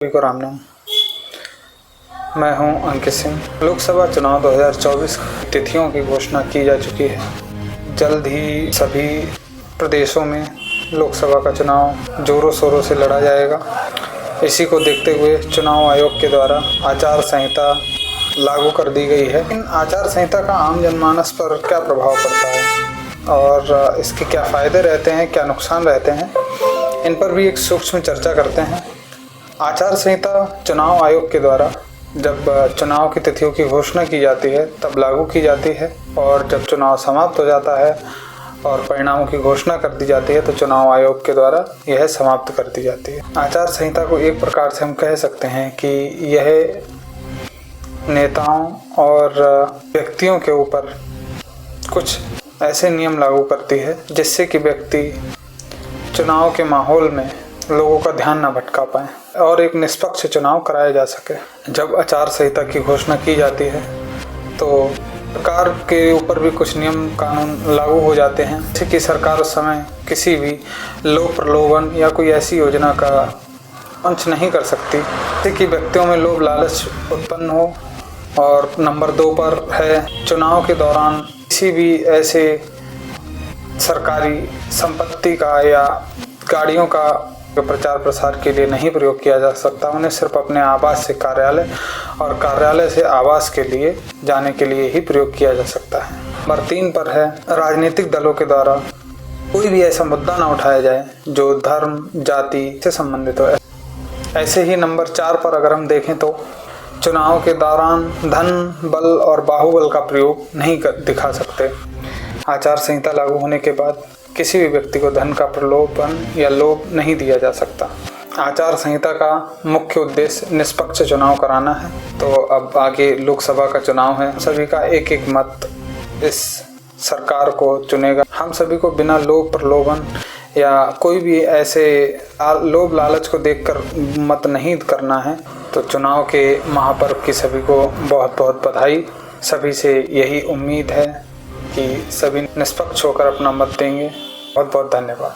सभी को राम नाम। मैं हूं अंकित सिंह। लोकसभा चुनाव 2024 तिथियों की घोषणा की जा चुकी है। जल्द ही सभी प्रदेशों में लोकसभा का चुनाव जोरों शोरों से लड़ा जाएगा। इसी को देखते हुए चुनाव आयोग के द्वारा आचार संहिता लागू कर दी गई है। इन आचार संहिता का आम जनमानस पर क्या प्रभाव पड़ता है और इसके क्या फ़ायदे रहते हैं, क्या नुकसान रहते हैं, इन पर भी एक सूक्ष्म चर्चा करते हैं। आचार संहिता चुनाव आयोग के द्वारा जब चुनाव की तिथियों की घोषणा की जाती है तब लागू की जाती है, और जब चुनाव समाप्त हो जाता है और परिणामों की घोषणा कर दी जाती है तो चुनाव आयोग के द्वारा यह समाप्त कर दी जाती है। आचार संहिता को एक प्रकार से हम कह सकते हैं कि यह नेताओं और व्यक्तियों के ऊपर कुछ ऐसे नियम लागू करती है जिससे कि व्यक्ति चुनाव के माहौल में लोगों का ध्यान न भटका पाए और एक निष्पक्ष चुनाव कराया जा सके। जब आचार संहिता की घोषणा की जाती है तो सरकार के ऊपर भी कुछ नियम कानून लागू हो जाते हैं, जैसे कि सरकार उस समय किसी भी लोभ प्रलोभन या कोई ऐसी योजना का मंच नहीं कर सकती जिससे कि व्यक्तियों में लोभ लालच उत्पन्न हो। और नंबर 2 पर है, चुनाव के दौरान किसी भी ऐसे सरकारी संपत्ति का या गाड़ियों का प्रचार प्रसार के लिए नहीं प्रयोग किया जा सकता। उन्हें सिर्फ अपने आवास से कार्यालय और कार्यालय से आवास के लिए जाने के लिए ही प्रयोग किया जा सकता है। नंबर 3 पर है, राजनीतिक दलों के द्वारा कोई भी ऐसा मुद्दा ना उठाया जाए जो धर्म जाति से संबंधित हो। ऐसे ही नंबर 4 पर अगर हम देखें तो चुनाव के दौरान धन बल और बाहुबल का प्रयोग नहीं दिखा सकते। आचार संहिता लागू होने के बाद किसी भी व्यक्ति को धन का प्रलोभन या लोभ नहीं दिया जा सकता। आचार संहिता का मुख्य उद्देश्य निष्पक्ष चुनाव कराना है। तो अब आगे लोकसभा का चुनाव है, सभी का एक एक मत इस सरकार को चुनेगा। हम सभी को बिना लोभ प्रलोभन या कोई भी ऐसे लोभ लालच को देखकर मत नहीं करना है। तो चुनाव के महापर्व की सभी को बहुत बहुत बधाई। सभी से यही उम्मीद है कि सभी निष्पक्ष होकर अपना मत देंगे। बहुत बहुत धन्यवाद।